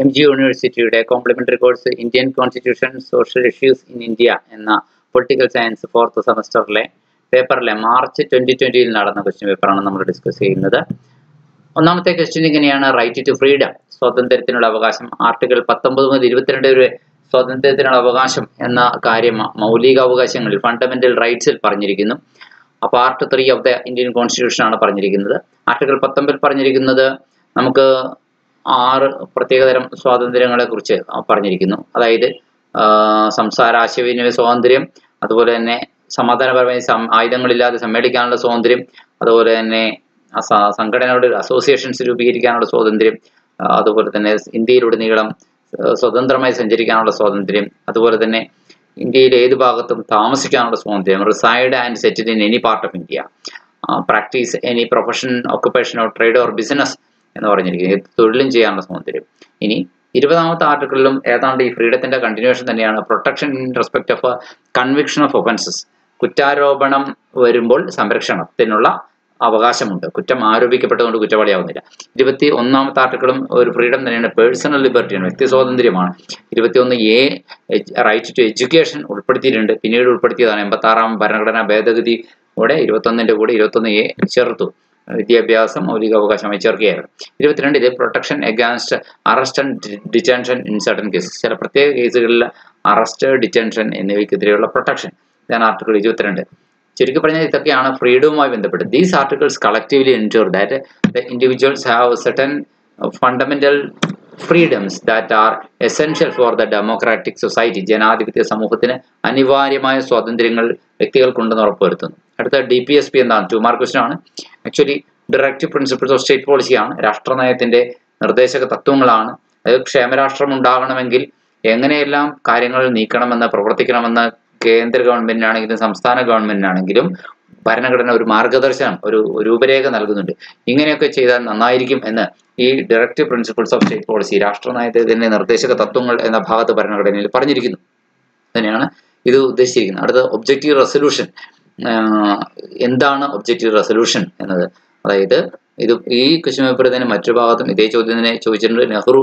MG യൂണിവേഴ്സിറ്റിയുടെ complementary course Indian constitution social issues in India എന്ന political science 4th സെമസ്റ്ററിലെ പേപ്പറിലെ മാർച്ച് 2020 നടന്ന ക്വസ്റ്റ്യൻ പേപ്പറാണ് നമ്മൾ ഡിസ്കസ് ചെയ്യുന്നത്. ഒന്നാമത്തെ ക്വസ്റ്റ്യൻ ഇങ്ങനെയാണ്: റൈറ്റ് ടു ഫ്രീഡം, സ്വാതന്ത്ര്യത്തിനുള്ള അവകാശം. ആർട്ടിക്കിൾ 19 മുതൽ 22 വരെ സ്വാതന്ത്ര്യത്തിനുള്ള അവകാശം എന്ന കാര്യം മൗലിക അവകാശങ്ങളിൽ ഫണ്ടമെന്റൽ റൈറ്റ്സിൽ പറഞ്ഞിരിക്കുന്നു. Part 3 of the Indian constitution ആണ് പറഞ്ഞിരിക്കുന്നത്. ആർട്ടിക്കിൾ 19 പറഞ്ഞിരിക്കുന്നത് നമുക്ക് 6 പ്രത്യേകതരം സ്വാതന്ത്ര്യങ്ങളെ കുറിച്ച് പറഞ്ഞിരിക്കുന്നു. അതായത് സംസാര ആശയവിനിമയ സ്വാതന്ത്ര്യം, അതുപോലെ തന്നെ സമാധാനപരമായി ആയുധങ്ങളില്ലാതെ സമ്മേളിക്കാനുള്ള സ്വാതന്ത്ര്യം, അതുപോലെ തന്നെ സംഘടനയുടെ അസോസിയേഷൻസ് രൂപീകരിക്കാനുള്ള സ്വാതന്ത്ര്യം, അതുപോലെ തന്നെ ഇന്ത്യയിലുടനീളം സ്വതന്ത്രമായി സഞ്ചരിക്കാനുള്ള സ്വാതന്ത്ര്യം, അതുപോലെ തന്നെ ഇന്ത്യയിലെ ഏത് ഭാഗത്തും താമസിക്കാനുള്ള സ്വാതന്ത്ര്യം, reside and settle in any part of India, practice any profession, occupation or trade or business എന്ന് പറഞ്ഞിരിക്കുന്നത്, തൊഴിലും ചെയ്യാനുള്ള സ്വാതന്ത്ര്യം. ഇനി 20ാമത്തെ ആർട്ടിക്കിളിലും ഏതാണ്ട് ഈ ഫ്രീഡത്തിന്റെ കണ്ടിന്യൂഷൻ തന്നെയാണ്. Protection in respect of conviction of offences, കുറ്റാരോപണം വരുമ്പോൾ സംരക്ഷണത്തിനുള്ള അവകാശമുണ്ട്. കുറ്റം ആരോപിക്കപ്പെട്ടതുകൊണ്ട് കുറ്റവാളിയാവുന്നില്ല. 21ാമത്തെ ആർട്ടിക്കിളും ഒരു ഫ്രീഡം തന്നെയാണ്, പേഴ്സണൽ ലിബർട്ടിയാണ്, വ്യക്തി സ്വാതന്ത്ര്യമാണ്. 21A റൈറ്റ് ടു എഡ്യൂക്കേഷൻ ഉൾപ്പെടുത്തിയിട്ടുണ്ട്, പിന്നീട് ഉൾപ്പെടുത്തിയതാണ് 86ാം ഭരണഘടനാ ഭേദഗതിയോടെ 21ന്റെ കൂടെ 21A ചേർത്തു. വിദ്യാഭ്യാസം മൗലികാവകാശമായി ചേർക്കുകയായിരുന്നു. 22 protection against arrest and detention in certain cases, ചില പ്രത്യേക കേസുകളിൽ അറസ്റ്റ്, ഡിറ്റൻഷൻ എന്നിവയ്ക്കെതിരെയുള്ള പ്രൊട്ടക്ഷൻ. ഇതാണ് ആർട്ടിക്കിൾ 22. ചുരുക്കി പറഞ്ഞാൽ ഇതൊക്കെയാണ് ഫ്രീഡവുമായി ബന്ധപ്പെട്ട്. These articles collectively ensure that the individuals have certain fundamental freedoms that are essential for the democratic society. ജനാധിപത്യ സമൂഹത്തിന് അനിവാര്യമായ സ്വാതന്ത്ര്യങ്ങൾ വ്യക്തികൾക്കുണ്ടെന്ന് ഉറപ്പുവരുത്തുന്നു. അടുത്ത DPSP എന്താണ്? 2 മാർക്ക് ക്വസ്റ്റ്യൻ ആണ്. Actually directive principles of state പോളിസിയാണ്, രാഷ്ട്രനയത്തിന്റെ നിർദ്ദേശക തത്വങ്ങളാണ്. അത് ക്ഷേമരാഷ്ട്രം ഉണ്ടാകണമെങ്കിൽ എങ്ങനെയെല്ലാം കാര്യങ്ങൾ നീക്കണമെന്ന് പ്രവർത്തിക്കണമെന്ന് കേന്ദ്ര ഗവൺമെന്റിനാണെങ്കിലും സംസ്ഥാന ഗവൺമെന്റിനാണെങ്കിലും ഭരണഘടന ഒരു മാർഗദർശനം, ഒരു രൂപരേഖ നൽകുന്നുണ്ട്. ഇങ്ങനെയൊക്കെ ചെയ്താൽ നന്നായിരിക്കും എന്ന് ഈ directive principles of state policy, രാഷ്ട്രനയത്തിന്റെ നിർദ്ദേശക തത്വങ്ങൾ എന്ന ഭാഗത്ത് ഭരണഘടനയിൽ പറഞ്ഞിരിക്കുന്നു. തന്നെയാണ് ഇത് ഉദ്ദേശിച്ചിരിക്കുന്നത്. അടുത്ത ഒബ്ജക്റ്റീവ് റെസൊല്യൂഷൻ. എന്താണ് ഒബ്ജക്റ്റീവ് റെസൊല്യൂഷൻ എന്നത്? അതായത് ഈ ക്വസ്റ്റ്യൻ പേപ്പറിൽ തന്നെ മറ്റൊരു ഭാഗത്തും ഇതേ ചോദ്യം തന്നെ ചോദിച്ചിട്ടുണ്ട്. നെഹ്റു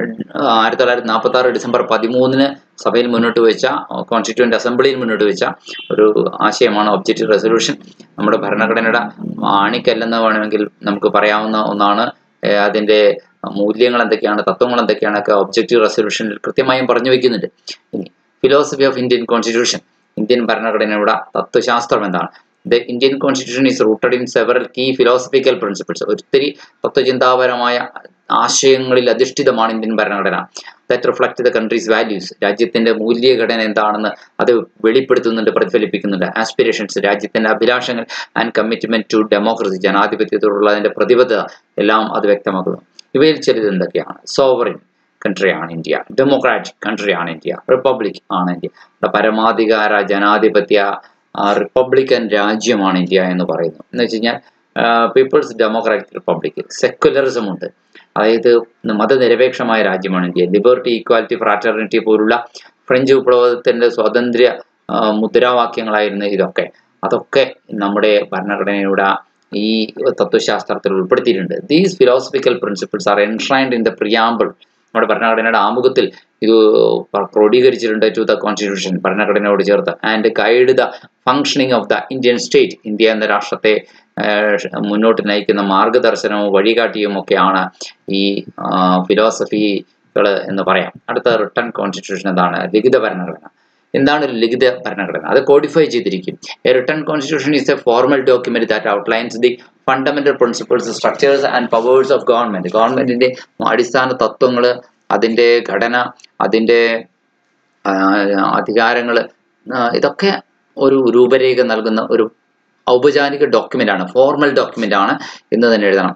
1946 ഡിസംബർ 13 സഭയിൽ മുന്നോട്ട് വെച്ച, കോൺസ്റ്റിറ്റ്യൂവന്റ് അസംബ്ലിയിൽ മുന്നോട്ട് വെച്ച ഒരു ആശയമാണ് ഒബ്ജക്റ്റീവ് റെസൊല്യൂഷൻ. നമ്മുടെ ഭരണഘടനയുടെ ആണിക്കല്ലെന്ന് വേണമെങ്കിൽ നമുക്ക് പറയാവുന്ന ഒന്നാണ്. അതിന്റെ മൂല്യങ്ങൾ എന്തൊക്കെയാണ്, തത്വങ്ങൾ എന്തൊക്കെയാണൊക്കെ ഒബ്ജക്റ്റീവ് റെസൊല്യൂഷനിൽ കൃത്യമായും പറഞ്ഞു വെക്കുന്നുണ്ട്. ഇനി philosophy of Indian constitution, Indian ഭരണഘടനയുടെ തത്വശാസ്ത്രം എന്താണ്? The Indian Constitution is rooted in several key philosophical principles. ഒത്തിരി തത്വചിന്താപരമായ ആശയങ്ങളിൽ അധിഷ്ഠിതമാണ് ഇന്ത്യൻ ഭരണഘടന. That reflect the country's values, രാജ്യത്തിന്റെ മൂല്യഘടന എന്താണെന്ന് അത് വെളിപ്പെടുത്തുന്നുണ്ട്, പ്രതിഫലിപ്പിക്കുന്നുണ്ട്. ആസ്പിരേഷൻസ്, രാജ്യത്തിന്റെ അഭിലാഷങ്ങൾ. ആൻഡ് കമ്മിറ്റ്മെന്റ് ടു ഡെമോക്രസി, ജനാധിപത്യത്തോടുള്ള അതിന്റെ പ്രതിബദ്ധത എല്ലാം അത് വ്യക്തമാക്കുന്നു. ഇവയിൽ ചിലത് എന്തൊക്കെയാണ്? സോവറിൻ കൺട്രിയാണ് ഇന്ത്യ, ഡെമോക്രാറ്റിക് കൺട്രിയാണ് ഇന്ത്യ, റിപ്പബ്ലിക് ആണ് ഇന്ത്യ, പരമാധികാര ജനാധിപത്യ റിപ്പബ്ലിക്കൻ രാജ്യമാണ് ഇന്ത്യ എന്ന് പറയുന്നു. എന്ന് വെച്ച് കഴിഞ്ഞാൽ പീപ്പിൾസ് ഡെമോക്രാറ്റിക് റിപ്പബ്ലിക്. സെക്യുലറിസം ഉണ്ട്, അതായത് മതനിരപേക്ഷമായ രാജ്യമാണ് ഇന്ത്യ. ലിബർട്ടി, ഈക്വാലിറ്റി, ഫ്രാറ്റർണിറ്റി പോലുള്ള ഫ്രഞ്ച് വിപ്ലവത്തിന്റെ സ്വാതന്ത്ര്യ മുദ്രാവാക്യങ്ങളായിരുന്നു ഇതൊക്കെ. അതൊക്കെ നമ്മുടെ ഭരണഘടനയുടെ ഈ തത്വശാസ്ത്രത്തിൽ ഉൾപ്പെടുത്തിയിട്ടുണ്ട്. These philosophical principles are enshrined in the preamble, നമ്മുടെ ഭരണഘടനയുടെ ആമുഖത്തിൽ ഇത് ക്രോഡീകരിച്ചിട്ടുണ്ട്. ടു ദ കോൺസ്റ്റിറ്റ്യൂഷൻ, ഭരണഘടനയോട് ചേർത്ത്. And guide the functioning of the Indian state, India എന്ന രാഷ്ട്രത്തെ മുന്നോട്ട് നയിക്കുന്ന മാർഗദർശനവും വഴികാട്ടിയും ഒക്കെയാണ് ഈ ഫിലോസഫികൾ എന്ന് പറയാം. അടുത്ത റിട്ടൺ കോൺസ്റ്റിറ്റ്യൂഷൻ എന്താണ്? ലിഖിത ഭരണഘടന. എന്താണ് ഒരു ലിഖിത ഭരണഘടന? അത് കോഡിഫൈ ചെയ്തിരിക്കും. A written constitution is A formal document that outlines the fundamental principles, structures and powers of government. ഗവൺമെന്റിന്റെ അടിസ്ഥാന തത്വങ്ങൾ, അതിന്റെ ഘടന, അതിന്റെ അധികാരങ്ങൾ, ഇതൊക്കെ ഒരു രൂപരേഖ നൽകുന്ന ഒരു ഔപചാരിക ഡോക്യുമെന്റ് ആണ്, ഫോർമൽ ഡോക്യുമെന്റ് ആണ് എന്ന് തന്നെ എഴുതണം.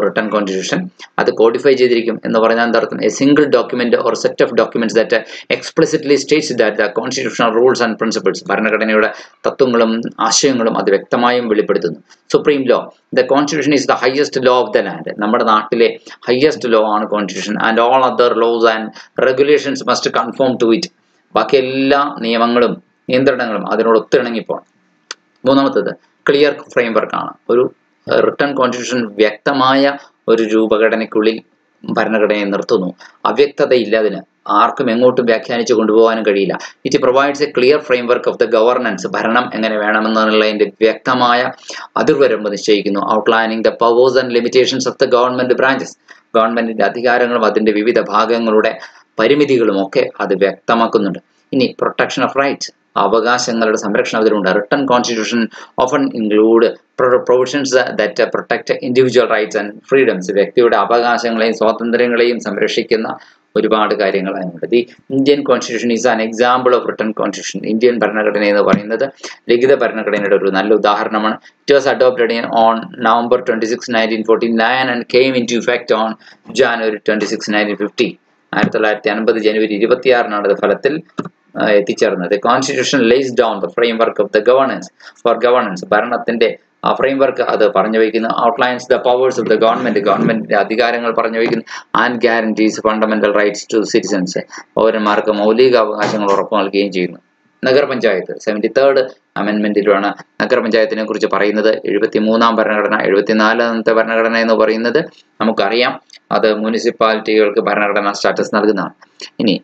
റിട്ടൺ കോൺസ്റ്റിറ്റ്യൂഷൻ അത് കോഡിഫൈ ചെയ്തിരിക്കും എന്ന് പറഞ്ഞാൽ എന്താർത്ഥം? A single document or set of documents that explicitly states that the constitutional rules and principles, ഭരണഘടനയുടെ തത്വങ്ങളും ആശയങ്ങളും അത് വ്യക്തമായും വെളിപ്പെടുത്തുന്നു. Supreme law, the constitution is the highest law of the land, നമ്മുടെ നാട്ടിലെ ഹയസ്റ്റ് ലോ ആണ് constitution. And all other laws and regulations must conform to it, ബാക്കി എല്ലാ നിയമങ്ങളും നിയന്ത്രണങ്ങളും അതിനോട് ഒത്തിണങ്ങിപ്പോണം. മൂന്നാമത്തേത് ക്ലിയർ ഫ്രെയിംവർക്ക് ആണ്. ഒരു റിട്ടൺ കോൺസ്റ്റിറ്റ്യൂഷൻ വ്യക്തമായ ഒരു രൂപഘടനയ്ക്കുള്ളിൽ ഭരണഘടനയെ നിർത്തുന്നു. അവ്യക്തതയില്ല അതിന്, ആർക്കും എങ്ങോട്ടും വ്യാഖ്യാനിച്ചു കൊണ്ടുപോകാനും കഴിയില്ല. It provides A clear framework of the governance, ഭരണം എങ്ങനെ വേണമെന്നുള്ളതിന്റെ വ്യക്തമായ അതിർവരമ്പ് നിശ്ചയിക്കുന്നു. Outlining the powers and limitations of the government branches, ഗവൺമെന്റിന്റെ അധികാരങ്ങളും അതിന്റെ വിവിധ ഭാഗങ്ങളുടെ പരിമിതികളും ഒക്കെ അത് വ്യക്തമാക്കുന്നുണ്ട്. ഇനി പ്രൊട്ടക്ഷൻ ഓഫ് റൈറ്റ്സ്, അവകാശങ്ങളുടെ സംരക്ഷണം അതിലുണ്ട്. Written constitution often include provisions that protect individual rights and freedoms, വ്യക്തിയുടെ അവകാശങ്ങളെയും സ്വാതന്ത്ര്യങ്ങളെയും സംരക്ഷിക്കുന്ന ഒരുപാട് കാര്യങ്ങൾ അതിനുണ്ട്. The Indian constitution is an example of written constitution. Indian ഭരണഘടന എന്ന് പറയുന്നത് ലിഖിത ഭരണഘടനയുടെ ഒരു നല്ല ഉദാഹരണമാണ്. It was adopted on November 26, 1949 and came into effect on January 26, 1950. 1950 ജനുവരി 26 ഇത് ഫലത്തിൽ എത്തിച്ചേർന്നത്. Constitution lays down the framework of the governance, ഭരണത്തിന്റെ ആ ഫ്രെയിംവർക്ക് അത് പറഞ്ഞു വയ്ക്കുന്നു. Outlines the powers of the ഗവൺമെന്റിന്റെ അധികാരങ്ങൾ പറഞ്ഞു വയ്ക്കുന്നു. And guarantees fundamental rights to citizens, പൗരന്മാർക്ക് മൗലിക അവകാശങ്ങൾ ഉറപ്പു നൽകുകയും ചെയ്യുന്നു. നഗരപഞ്ചായത്ത് 73rd അമെൻമെന്റിലാണ് നഗരപഞ്ചായത്തിനെ കുറിച്ച് പറയുന്നത്. 73ാം ഭരണഘടന, 74ാമത്തെ ഭരണഘടന എന്ന് പറയുന്നത് നമുക്കറിയാം, അത് മുനിസിപ്പാലിറ്റികൾക്ക് ഭരണഘടനാ സ്റ്റാറ്റസ് നൽകുന്നതാണ്. ഇനി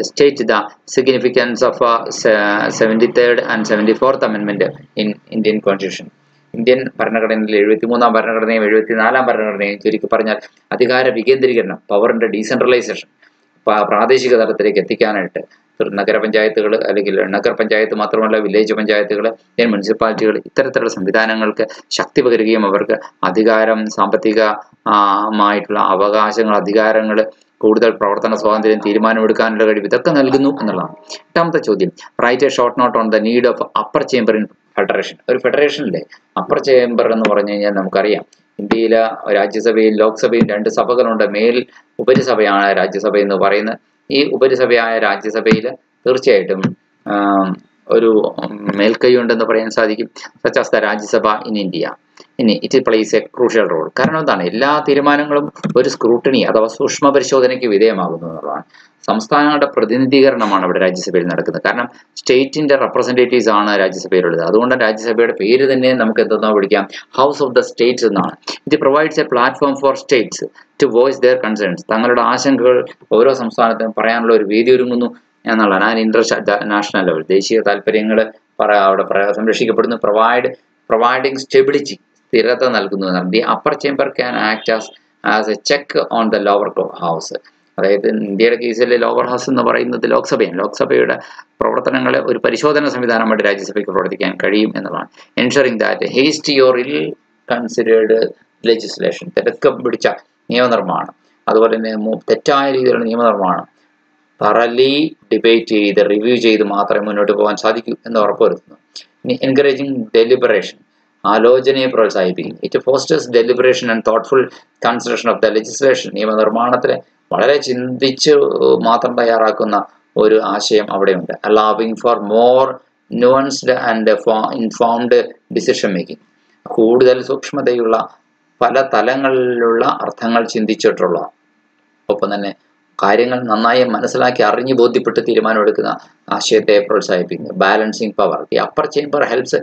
state the significance of 73rd and 74th amendment in Indian Constitution. Indian ഭരണഘടനയിൽ 73ാം ഭരണഘടനയും 74ാം ഭരണഘടനയും ചുരുക്കി പറഞ്ഞാൽ അധികാര വികേന്ദ്രീകരണം, പവറിന്റെ ഡീസെൻട്രലൈസേഷൻ, പ്രാദേശിക തലത്തിലേക്ക് എത്തിക്കാനായിട്ട് നഗരപഞ്ചായത്തുകൾ അല്ലെങ്കിൽ നഗർ പഞ്ചായത്ത് മാത്രമല്ല വില്ലേജ് പഞ്ചായത്തുകൾ, മുനിസിപ്പാലിറ്റികൾ, ഇത്തരത്തിലുള്ള സംവിധാനങ്ങൾക്ക് ശക്തി പകരുകയും അവർക്ക് അധികാരം, സാമ്പത്തികമായിട്ടുള്ള അവകാശങ്ങൾ, അധികാരങ്ങൾ, കൂടുതൽ പ്രവർത്തന സ്വാതന്ത്ര്യം, തീരുമാനമെടുക്കാനുള്ള കഴിവ് ഇതൊക്കെ നൽകുന്നു എന്നുള്ളതാണ്. 8ാമത്തെ ചോദ്യം, write a short note on the need of upper chamber in federation. ഒരു ഫെഡറേഷനിലെ അപ്പർ ചേംബർ എന്ന് പറഞ്ഞു കഴിഞ്ഞാൽ നമുക്കറിയാം, ഇന്ത്യയിലെ രാജ്യസഭയിൽ ലോക്സഭയിൽ 2 സഭകളുണ്ട്. ഉപരിസഭയാണ് രാജ്യസഭ എന്ന് പറയുന്നത്. ഈ ഉപരിസഭയായ രാജ്യസഭയിൽ തീർച്ചയായിട്ടും ഒരു മേൽക്കൈ ഉണ്ടെന്ന് പറയാൻ സാധിക്കും. Such as the Rajya Sabha in India. ഇനി it plays a crucial role. കാരണം എന്താണ്, എല്ലാ തീരുമാനങ്ങളും ഒരു സ്ക്രൂട്ടിനി അഥവാ സൂക്ഷ്മ പരിശോധനയ്ക്ക് വിധേയമാകുന്നു എന്നുള്ളതാണ്. സംസ്ഥാനങ്ങളുടെ പ്രതിനിധീകരണമാണ് അവിടെ രാജ്യസഭയിൽ നടക്കുന്നത്. കാരണം സ്റ്റേറ്റിന്റെ റെപ്രസെന്റേറ്റീവ്സ് ആണ് രാജ്യസഭയിലുള്ളത്. അതുകൊണ്ട് രാജ്യസഭയുടെ പേര് തന്നെ നമുക്ക് എന്തെന്നോ വിളിക്കാം, ഹൗസ് ഓഫ് ദ സ്റ്റേറ്റ്സ് എന്നാണ്. ഇത് provides a platform for states to voice their concerns. തങ്ങളുടെ ആശങ്കകൾ ഓരോ സംസ്ഥാനത്തിനും പറയാനുള്ള ഒരു വേദി ഒരുങ്ങുന്നു എന്നുള്ളതാണ്. And interest at the national level, ദേശീയ താല്പര്യങ്ങൾ അവിടെ സംരക്ഷിക്കപ്പെടുന്നു. പ്രൊവൈഡിങ് സ്റ്റെബിലിറ്റി, സ്ഥിരത നൽകുന്നു എന്നാണ്. The upper chamber can act as a check on the lower house. അതായത് ഇന്ത്യയുടെ കേസിൽ ലോവർ ഹൗസ് എന്ന് പറയുന്നത് ലോക്സഭയാണ്. ലോക്സഭയുടെ പ്രവർത്തനങ്ങളെ ഒരു പരിശോധന സംവിധാനമായിട്ട് രാജ്യസഭയ്ക്ക് പ്രവർത്തിക്കാൻ കഴിയും എന്നുള്ളതാണ്. എൻഷറിങ് ദാറ്റ് ഹേസ്റ്റി ഓർ ഇൽ കൺസിഡേർഡ് ലെജിസ്ലേഷൻ, തിരക്കം പിടിച്ച നിയമനിർമ്മാണം, അതുപോലെ തന്നെ തെറ്റായ രീതിയിലുള്ള നിയമനിർമ്മാണം തറലി ഡിബേറ്റ് ചെയ്ത് റിവ്യൂ ചെയ്ത് മാത്രമേ മുന്നോട്ട് പോകാൻ സാധിക്കൂ എന്ന് ഉറപ്പുവരുത്തുന്നു. ഇനി എൻകറേജിങ് ഡെലിബറേഷൻ, ആലോചനയെ പ്രോത്സാഹിപ്പിക്കും. It fosters deliberation and thoughtful consideration of the legislation. നിയമനിർമ്മാണത്തിൽ വളരെ ചിന്തിച്ച് മാത്രം തയ്യാറാക്കുന്ന ഒരു ആശയം അവിടെയുണ്ട്. Allowing for more nuanced and informed decision making, കൂടുതൽ സൂക്ഷ്മതയുള്ള പല തലങ്ങളിലുള്ള അർത്ഥങ്ങൾ ചിന്തിച്ചിട്ടുള്ള, ഒപ്പം തന്നെ കാര്യങ്ങൾ നന്നായി മനസ്സിലാക്കി അറിഞ്ഞു ബോധ്യപ്പെട്ട് തീരുമാനമെടുക്കുന്ന ആശയത്തെ പ്രോത്സാഹിപ്പിക്കുന്നു. Balancing power. The upper chamber helps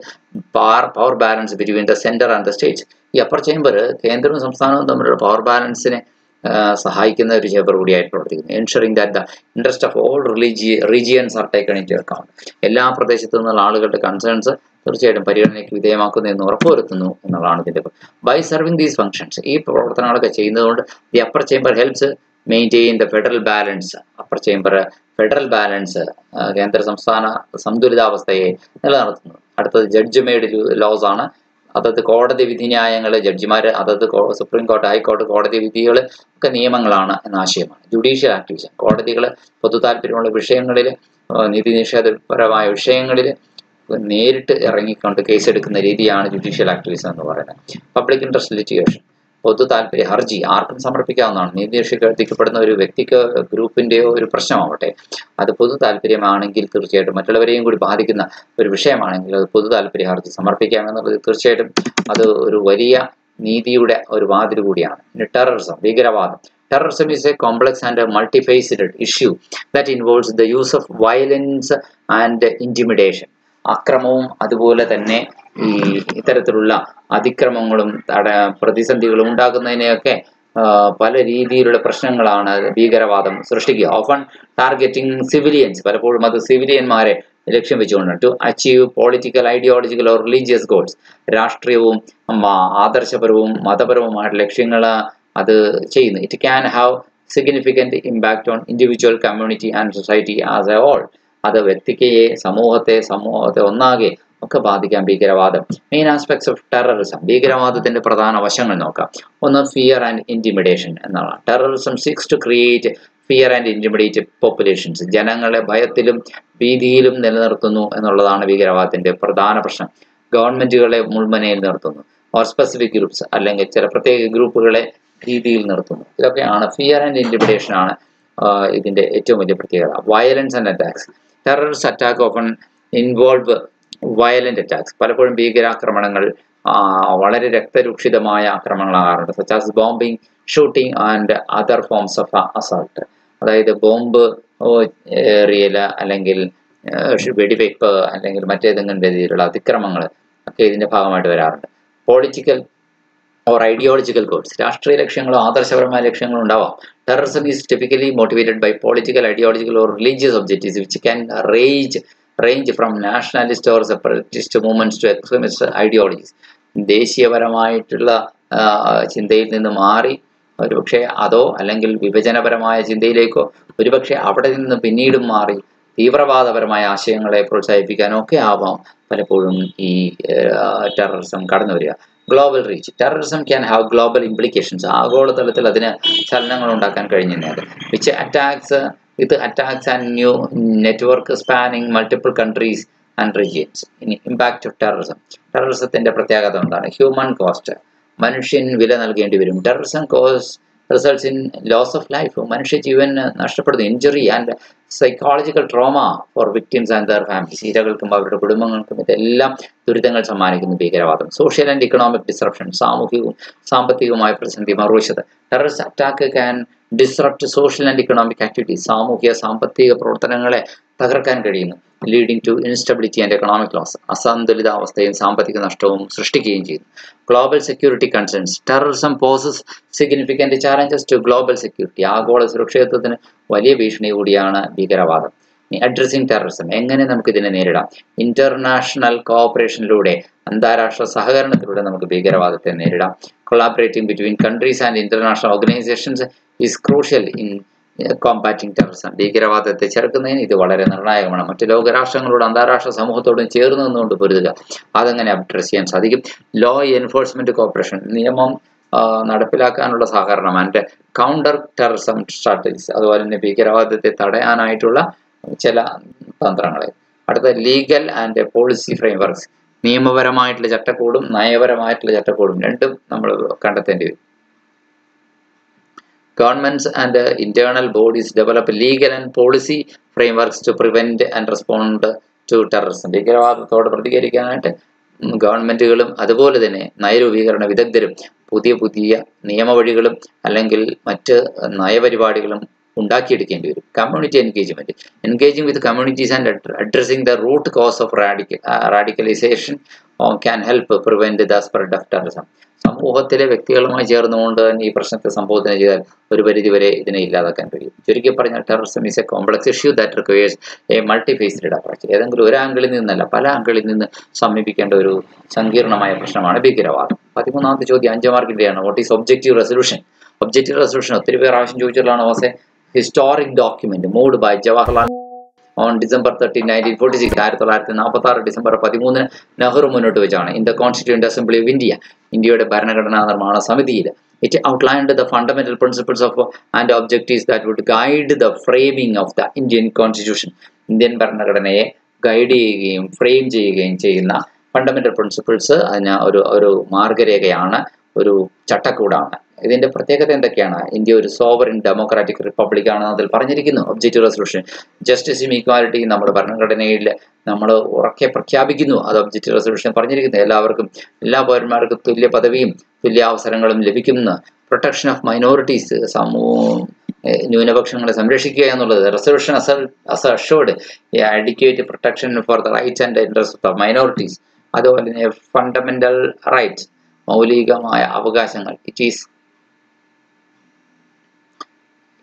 power balance between the centre and the States. ഈ അപ്പർ ചേംബർ കേന്ദ്രവും സംസ്ഥാനവും തമ്മിലുള്ള പവർ ബാലൻസിനെ സഹായിക്കുന്ന ഒരു ചേംബർ കൂടിയായിട്ട് പ്രവർത്തിക്കുന്നു. Ensuring that the interest of all regions are taken in to account. എല്ലാ പ്രദേശത്തു നിന്നുള്ള ആളുകളുടെ കൺസേൺസ് തീർച്ചയായിട്ടും പരിഗണനയ്ക്ക് വിധേയമാക്കുന്നു എന്ന് ഉറപ്പുവരുത്തുന്നു എന്നുള്ളതാണ് ഇതിൻ്റെ. ബൈ സർവിങ് ദീസ് ഫങ്ഷൻസ്, ഈ പ്രവർത്തനങ്ങളൊക്കെ ചെയ്യുന്നതുകൊണ്ട് the upper chamber helps maintain the federal balance. Upper chamber federal balance, കേന്ദ്ര സംസ്ഥാന സന്തുലിതാവസ്ഥയെ നിലനിർത്തുന്നു. അടുത്തത് ജഡ്ജ് മെയ്ഡ് ലോസ് ആണ്. അതത് കോടതി വിധിന്യായങ്ങൾ, ജഡ്ജിമാർ, അതത് സുപ്രീം കോടതി, ഹൈക്കോടതി കോടതി വിധികൾ ഒക്കെ നിയമങ്ങളാണ് എന്ന ആശയമാണ്. ജുഡീഷ്യൽ ആക്ടിവിസം, കോടതികൾ പൊതു താല്പര്യമുള്ള വിഷയങ്ങളിൽ, നീതി നിഷേധപരമായ വിഷയങ്ങളിൽ നേരിട്ട് ഇറങ്ങിക്കൊണ്ട് കേസെടുക്കുന്ന രീതിയാണ് ജുഡീഷ്യൽ ആക്ടിവിസം എന്ന് പറയുന്നത്. പബ്ലിക് ഇൻട്രസ്റ്റ് ലിറ്റിഗേഷൻ, പൊതു താല്പര്യ ഹർജി ആർക്കും സമർപ്പിക്കാവുന്നതാണ്. നീതി നിഷേധിക്കപ്പെടുന്ന ഒരു വ്യക്തിക്ക്, ഗ്രൂപ്പിൻ്റെയോ ഒരു പ്രശ്നമാവട്ടെ, അത് പൊതു താല്പര്യമാണെങ്കിൽ തീർച്ചയായിട്ടും മറ്റുള്ളവരെയും കൂടി ബാധിക്കുന്ന ഒരു വിഷയമാണെങ്കിൽ അത് പൊതു താല്പര്യ ഹർജി സമർപ്പിക്കാമെന്നുള്ളത് തീർച്ചയായിട്ടും അത് ഒരു വലിയ നീതിയുടെ ഒരു വാതിൽ കൂടിയാണ്. പിന്നെ ടെററിസം, ഭീകരവാദം. Terrorism is a complex and a multifaceted issue that involves the use of violence and intimidation. അക്രമവും അതുപോലെ തന്നെ ഈ ഇത്തരത്തിലുള്ള അതിക്രമങ്ങളും പ്രതിസന്ധികളും ഉണ്ടാകുന്നതിനെയൊക്കെ പല രീതിയിലുള്ള പ്രശ്നങ്ങളാണ് ഭീകരവാദം സൃഷ്ടിക്കുക. ഓഫൺ ടാർഗറ്റിംഗ് സിവിലിയൻസ്, പലപ്പോഴും അത് സിവിലിയന്മാരെ ലക്ഷ്യം വെച്ചുകൊണ്ടാണ്. To achieve political, ideological or religious goals, രാഷ്ട്രീയവും ആദർശപരവും മതപരവുമായിട്ടുള്ള ലക്ഷ്യങ്ങൾ അത് ചെയ്യുന്നു. It can have significant impact on individual, community and society as a whole. അത് വ്യക്തിയെയെ, സമൂഹത്തെ ഒന്നാകെ ഒക്കെ ബാധിക്കാം ഭീകരവാദം. മെയിൻ ആസ്പെക്ട്സ് ഓഫ് ടെററിസം, ഭീകരവാദത്തിന്റെ പ്രധാന വശങ്ങൾ നോക്കാം. ഒന്ന്, ഫിയർ ആൻഡ് ഇന്റിമിഡേഷൻ എന്നാണ്. Terrorism seeks to create fear and intimidate populations, ജനങ്ങളെ ഭയത്തിലും ഭീതിയിലും നിലനിർത്തുന്നു എന്നുള്ളതാണ് ഭീകരവാദത്തിന്റെ പ്രധാന പ്രശ്നം. ഗവൺമെന്റുകളെ മുൾമുനയിൽ നിർത്തുന്നു. ഓർ സ്പെസിഫിക് ഗ്രൂപ്പ്സ്, അല്ലെങ്കിൽ ചില പ്രത്യേക ഗ്രൂപ്പുകളെ ഭീതിയിൽ നിർത്തുന്നു. ഇതൊക്കെയാണ് ഫിയർ ആൻഡ് ഇന്റിമിഡേഷൻ ആണ് ഇതിന്റെ ഏറ്റവും വലിയ പ്രത്യേകത. Violence and attacks, terrorist attack often involve violent attacks, പലപ്പോഴും ഭീകരാക്രമണങ്ങൾ വളരെ രക്തരൂക്ഷിതമായ ആക്രമണങ്ങളാകാറുണ്ട്. Such as bombing, shooting and other forms of assault. അതായത് ബോംബ് എറിയൽ, അല്ലെങ്കിൽ വെടിവെയ്പ്പ്, അല്ലെങ്കിൽ മറ്റേതെങ്കിലും രീതിയിലുള്ള അതിക്രമങ്ങൾ ഒക്കെ ഇതിന്റെ ഭാഗമായിട്ട് വരാറുണ്ട്. പൊളിറ്റിക്കൽ ഓർ ഐഡിയോളജിക്കൽ ഗോൾസ്, രാഷ്ട്രീയ ലക്ഷ്യങ്ങളോ ആദർശപരമായ ലക്ഷ്യങ്ങളോ ഉണ്ടാവാം. Terrorism is typically motivated by political, ideological or religious objectives which can range from nationalist or separatist movements to extremist ideologies. ദേശീയപരമായിട്ടുള്ള ചിന്തയിൽ നിന്ന് മാറി ഒരുപക്ഷെ അതോ അല്ലെങ്കിൽ വിഭജനപരമായ ചിന്തയിലേക്കോ ഒരുപക്ഷെ അവിടെ നിന്ന് പിന്നീടും മാറി തീവ്രവാദപരമായ ആശയങ്ങളെ പ്രോത്സാഹിപ്പിക്കാനോ ഒക്കെ ആവാം പലപ്പോഴും ഈ ടെററിസം കടന്നു വരിക. Global reach, terrorism can have global implications, ആഗോളതലത്തിൽ അതിന് ചലനങ്ങൾ ഉണ്ടാക്കാൻ കഴിഞ്ഞത്. Which attacks and new network spanning multiple countries and regions. Impact of terrorism. ടെററിസത്തിന്റെ പ്രത്യേകത എന്താണ്? ഹ്യൂമൻ കോസ്റ്റ്, മനുഷ്യൻ വില നൽകേണ്ടി വരും. Terrorism results in loss of life, മനുഷ്യ ജീവൻ നഷ്ടപ്പെടുന്നു. Injury and psychological trauma for victims and their families, ഇരകൾക്കും അവരുടെ കുടുംബങ്ങൾക്കും ഇതെല്ലാം ദുരിതങ്ങൾ സമ്മാനിക്കുന്നു ഭീകരവാദം. സോഷ്യൽ ആൻഡ് ഇക്കണോമിക് ഡിസ്റപ്ഷൻ, സാമൂഹികവും സാമ്പത്തികവുമായ പ്രതിസന്ധി. മറുവശത്ത് terrorist attack can disrupt social and economic activities, സാമൂഹിക സാമ്പത്തിക പ്രവർത്തനങ്ങളെ തകർക്കാൻ കഴിയുന്നു. Leading to instability and economic loss, അസന്തുലിതാവസ്ഥയും സാമ്പത്തിക നഷ്ടവും സൃഷ്ടിക്കുകയും ചെയ്യുന്നു. Global security concerns, terrorism poses significant challenges to global security, ആഗോള സുരക്ഷിതത്വത്തിന് വലിയ ഭീഷണി കൂടിയാണ് ഭീകരവാദം. അഡ്രസ്സിംഗ് ടെററിസം, എങ്ങനെ നമുക്ക് ഇതിനെ നേരിടാം? ഇന്റർനാഷണൽ കോഓപ്പറേഷനിലൂടെ, അന്താരാഷ്ട്ര സഹകരണത്തിലൂടെ നമുക്ക് ഭീകരവാദത്തെ നേരിടാം. Collaborating between countries and international organisations is crucial in combating terrorism, ഭീകരവാദത്തെ ചെറുക്കുന്നതിന് ഇത് വളരെ നിർണായകമാണ്. മറ്റ് ലോകരാഷ്ട്രങ്ങളോടും അന്താരാഷ്ട്ര സമൂഹത്തോടും ചേർന്ന് നിന്നുകൊണ്ട് പൊരുതുക, അതെങ്ങനെ അഡ്രസ് ചെയ്യാൻ സാധിക്കും? ലോ എൻഫോഴ്സ്മെന്റ് കോർപ്പറേഷൻ, നിയമം നടപ്പിലാക്കാനുള്ള സഹകരണം. ആൻഡ് കൗണ്ടർ ടെററിസം സ്ട്രാറ്റജീസ്, അതുപോലെ തന്നെ ഭീകരവാദത്തെ തടയാനായിട്ടുള്ള ചില തന്ത്രങ്ങളെ. അടുത്ത ലീഗൽ ആൻഡ് പോളിസി ഫ്രെയിംവർക്സ്, നിയമപരമായിട്ടുള്ള ചട്ടക്കൂടും നയപരമായിട്ടുള്ള ചട്ടക്കൂടും രണ്ടും നമ്മൾ കണ്ടെത്തേണ്ടി വരും. Governments and internal bodies develop legal and policy frameworks to prevent and respond to terrorism. ഭീകരവാദത്തോട് പ്രതികരിക്കാനായിട്ട് ഗവൺമെന്റുകളും അതുപോലെ തന്നെ നയരൂപീകരണ വിദഗ്ധരും പുതിയ നിയമവഴികളും അല്ലെങ്കിൽ മറ്റ് നയപരിപാടികളും ഉണ്ടാക്കിയെടുക്കേണ്ടി വരും. Community engagement, engaging with communities and addressing the root cause of radicalisation can help prevent the spread of terrorism. സമൂഹത്തിലെ വ്യക്തികളുമായി ചേർന്നുകൊണ്ട് തന്നെ ഈ പ്രശ്നത്തെ സംബോധന ചെയ്താൽ ഒരു പരിധിവരെ ഇതിനെ ഇല്ലാതാക്കാൻ കഴിയും. ചുരുക്കി പറഞ്ഞാൽ terrorism is a complex issue that requires a multifaceted approach. ഏതെങ്കിലും ഒരു ആംഗിളിൽ നിന്നല്ല, പല ആംഗിളിൽ നിന്ന് സമീപിക്കേണ്ട ഒരു സങ്കീർണമായ പ്രശ്നമാണ് ഭീകരവാദം. 13ാമത്തെ ചോദ്യം 5 മാർക്കിന്റെയാണ്. What is objective resolution? Objective resolution ഒത്തിരി പേർ ആവശ്യം ചോദിച്ചിട്ടുള്ളതാണ്. Was a historic document moved by Jawaharlal on December 13, 1946, 1946 December 13 Nehru മുന്നോട്ട് വെച്ചാണ്. In the constituent assembly of India, ഇന്ത്യയുടെ ഭരണഘടനാ നിർമ്മാണ സമിതിയിൽ. It outlined the fundamental principles of and objectives that would guide the framing of the Indian constitution. Indian ഭരണഘടനയെ guide ചെയ്യുകയും frame ചെയ്യുകയും ചെയ്യുന്ന ഫണ്ടമെന്റൽ പ്രിൻസിപ്പിൾസ് അതിന് ഒരു മാർഗരേഖയാണ്, ഒരു ചട്ടക്കൂടാണ്. ഇതിന്റെ പ്രത്യേകത എന്തൊക്കെയാണ്? ഇന്ത്യ ഒരു സോവറിൻ ഡെമോക്രാറ്റിക് റിപ്പബ്ലിക് ആണ് അതിൽ പറഞ്ഞിരിക്കുന്നു. ഒബ്ജക്റ്റീവ് റെസൊല്യൂഷൻ ജസ്റ്റിസും ഈക്വാലിറ്റി നമ്മുടെ ഭരണഘടനയിൽ നമ്മൾ ഉറക്കെ പ്രഖ്യാപിക്കുന്നു. അത് ഒബ്ജക്റ്റീവ് റെസൊല്യൂഷൻ പറഞ്ഞിരിക്കുന്നു. എല്ലാവർക്കും, എല്ലാ പൗരന്മാർക്കും തുല്യ പദവിയും തുല്യ അവസരങ്ങളും ലഭിക്കുന്ന, പ്രൊട്ടക്ഷൻ ഓഫ് മൈനോറിറ്റീസ്, ന്യൂനപക്ഷങ്ങളെ സംരക്ഷിക്കുക എന്നുള്ളത്. Resolution assured adequate protection for the rights and interest of minorities. അതുപോലെ തന്നെ ഫണ്ടമെന്റൽ റൈറ്റ്സ്, മൗലികമായ അവകാശങ്ങൾ. It is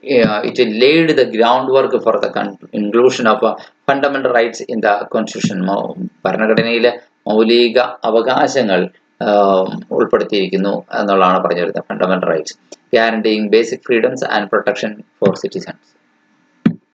it laid the groundwork for the inclusion of fundamental rights in the constitution. ഭരണഘടനയിലെ മൗലിക അവകാശങ്ങൾ ഉൾപ്പെടുത്തിയിരിക്കുന്നു എന്നുള്ളതാണ് പറഞ്ഞു വരുന്നത്. Fundamental rights guaranteeing basic freedoms and protection for citizens.